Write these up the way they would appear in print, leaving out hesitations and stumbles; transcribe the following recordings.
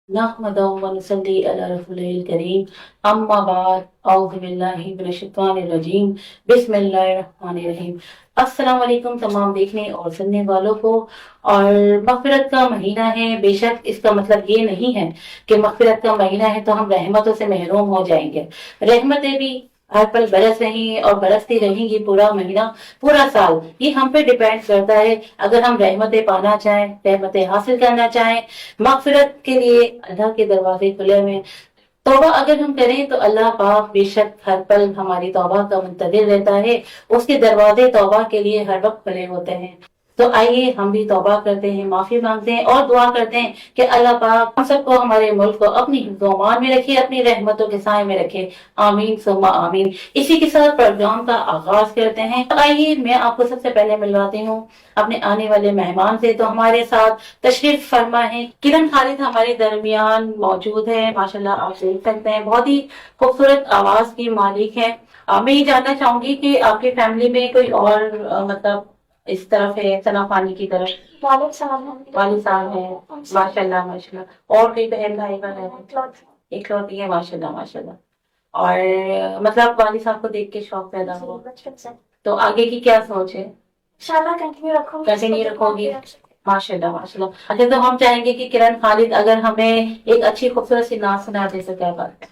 नहमदुहु व नुसल्ली अला रसूलिल करीम अम्मा बाद औज़ु बिल्लाहि मिनश शैतानिर रजीम बिस्मिल्लाहिर रहमानिर रहीम। अस्सलाम वालेकुम तमाम देखने और सुनने वालों को। और मग़फ़िरत का महीना है, बेशक इसका मतलब ये नहीं है कि मग़फ़िरत का महीना है तो हम रहमतों से महरूम हो जाएंगे। रहमतें भी हर पल बरस रही हैं और बरसती रहेंगी पूरा महीना, पूरा साल। ये हम पे डिपेंड करता है। अगर हम रहमतें पाना चाहें, रहमतें हासिल करना चाहें, मग़फ़िरत के लिए अल्लाह के दरवाजे खुले हुए हैं। तौबा अगर हम करें तो अल्लाह पाक बेशक हर पल हमारी तौबा का मुंतज़िर रहता है। उसके दरवाजे तौबा के लिए हर वक्त खुले होते हैं। तो आइए हम भी तौबा करते हैं, माफी मांगते हैं और दुआ करते हैं कि अल्लाह पाक हम सबको, हमारे मुल्क को अपनी हिफ्ज़-ओ-अमान में रखे, अपनी रहमतों के साए में रखे। आमीन सुम्मा आमीन। इसी के साथ प्रोग्राम का आगाज करते हैं। तो आइए मैं आपको सबसे पहले मिलवाती हूँ अपने आने वाले मेहमान से। तो हमारे साथ तशरीफ फरमा है किरण खालिद हमारे दरमियान मौजूद है। माशाल्लाह आप देख सकते हैं, बहुत ही खूबसूरत आवाज की मालिक है। मैं ये जानना चाहूंगी कि आपकी फैमिली में कोई और मतलब इस तरफ है, सना पानी की तरफ वालिद साहब है। माशाल्लाह माशाल्लाह। और कोई बहन भाई वगैरह? इकलौती है, माशाल्लाह माशाल्लाह। और मतलब वालिद साहब को देख के शौक पैदा हुआ बचपन से। तो आगे की क्या सोच है? इंशाल्लाह कंटिन्यू रखूंगी। कंटिन्यू रखोगी? माशाल्लाह माशाल्लाह। अच्छा, तो हम चाहेंगे कि किरण खालिद अगर हमें एक अच्छी खूबसूरत सी नात सुना दे तो क्या बात है?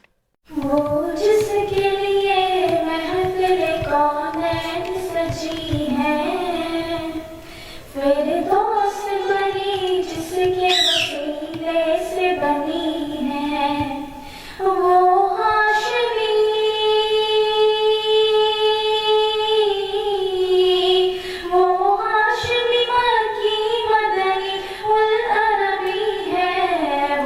वो जिसके लिए महफिल कौनैन सजी है, फिरदौस बनी जिसके वसीले से बनी है, वो हाशमी, वो हाशमी मक्की मदनी उल अरबी है,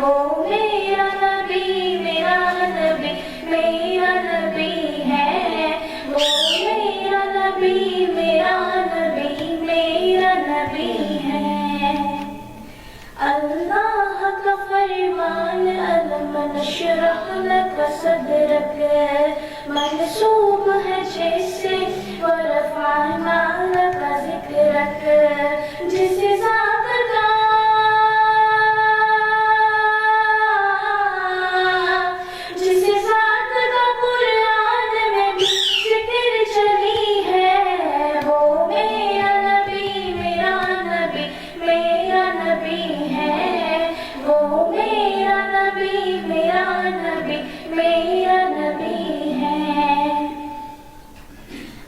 वो मेरा नबी मेरा नबी मेरा नबी है, वो मेरा नबी मेरा नबी मेरा नबी है। अल्लाह का फरमान अलम नशरह लक सदरक, मंसूब है जैसे व रफ़अना लक ज़िक्रक, जिसे ज़ात का जिसे ज़ात का कुरान में भी ज़िक्र चली है, वो मेरा नबी मेरा नबी मेरा नबी है, वो मेरा नबी मेरा नबी मेरा नबी है।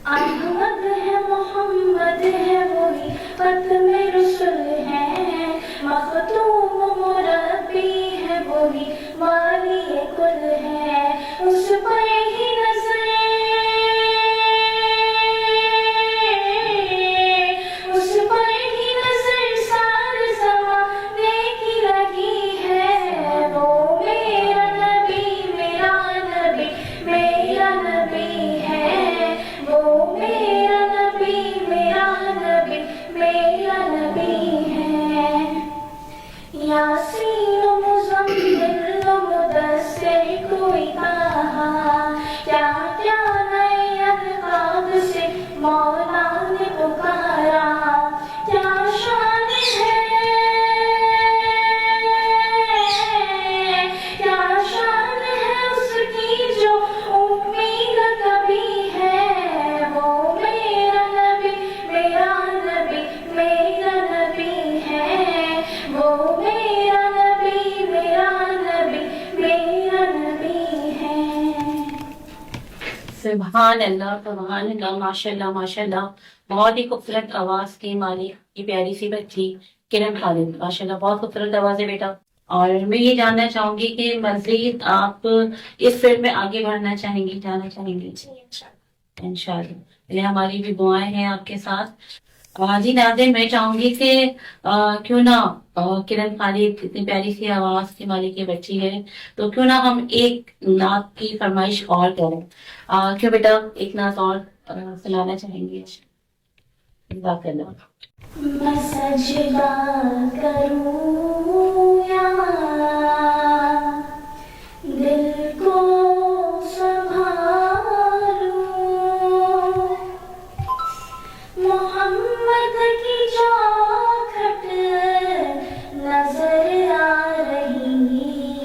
अहमद है मोहम्मद है वही खत्म रसूल है, मखतूम मुरब्बी है वही वाली कुल है, उस पर ही नजर उस पर ही नजर सारे ज़माने की लगी है, वो मेरा नबी मेरा नबी मेरा नबी है, वो मेरा नबी मेरा नबी मेरा नबी है। यासीन मुज़म्मिल मुदस्सिर कोई कहा, क्या क्या नए अल्काब से मौला ने पुकारा, क्या शान है क्या शान है उसकी जो उम्मीद कभी है, वो मेरा नबी मेरा नबी मेरा नबी है, वो मेरा नबी मेरा नबी मेरा नबी है। सुभान अल्लाह सुभान अल्लाह, माशाल्लाह माशाल्लाह। बहुत ही खूबसूरत आवाज की मालिक की प्यारी सी बच्ची किरण खालिद, माशाल्लाह बहुत खूबसूरत आवाज है बेटा। और मैं ये जानना चाहूंगी कि मजीद आप इस फील्ड में आगे बढ़ना चाहेंगी, जाना चाहेंगी? इंशाल्लाह। ये हमारी भी दुआएं हैं आपके साथ। हाँ जी नाज़िम, मैं चाहूंगी कि क्यों ना किरण खालिद इतनी प्यारी सी आवाज की मालिक की बच्ची है, तो क्यों ना हम एक नात की फरमाइश और करें। क्यों बेटा, एक नात और सुनाना चाहेंगे? जज़ाकल्लाह। मैं सजदा करूं या दिल को संभालूं, मोहम्मद की चौखट नजर आ रही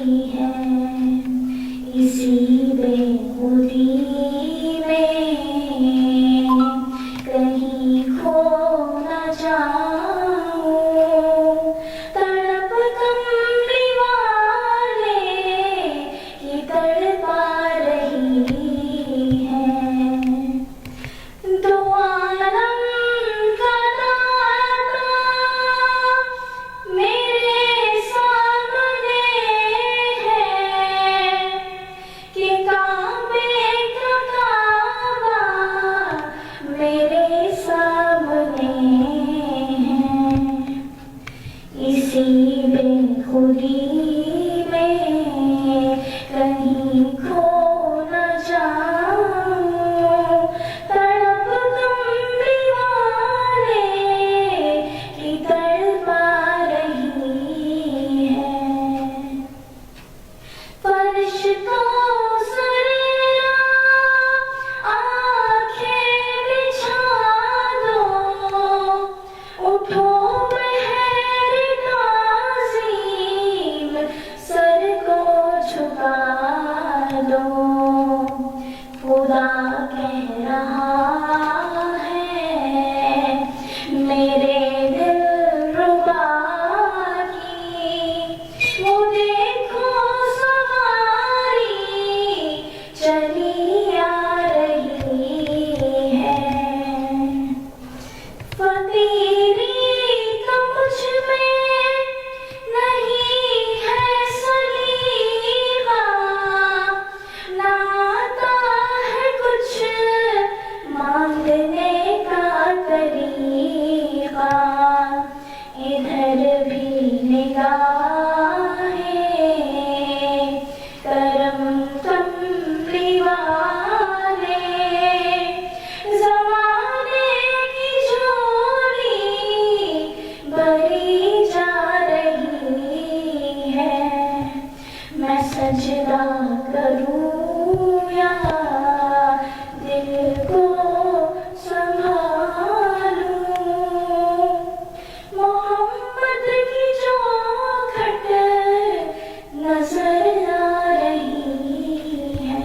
सजदा करूं या दिल को संभालूं, मोहम्मद की जो खट नजर आ रही है।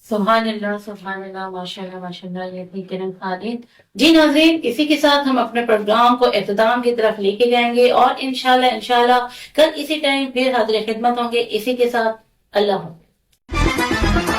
सुभान अल्लाह, माशाल्लाह माशाल्लाह, ये थी किरण खालिद। जी नाज़रीन, इसी के साथ हम अपने प्रोग्राम को इख्तिताम की तरफ लेके जाएंगे और इंशाल्लाह इंशाल्लाह कल इसी टाइम फिर हाजिर खिदमत होंगे। इसी के साथ अल्लाह हाफ़िज़।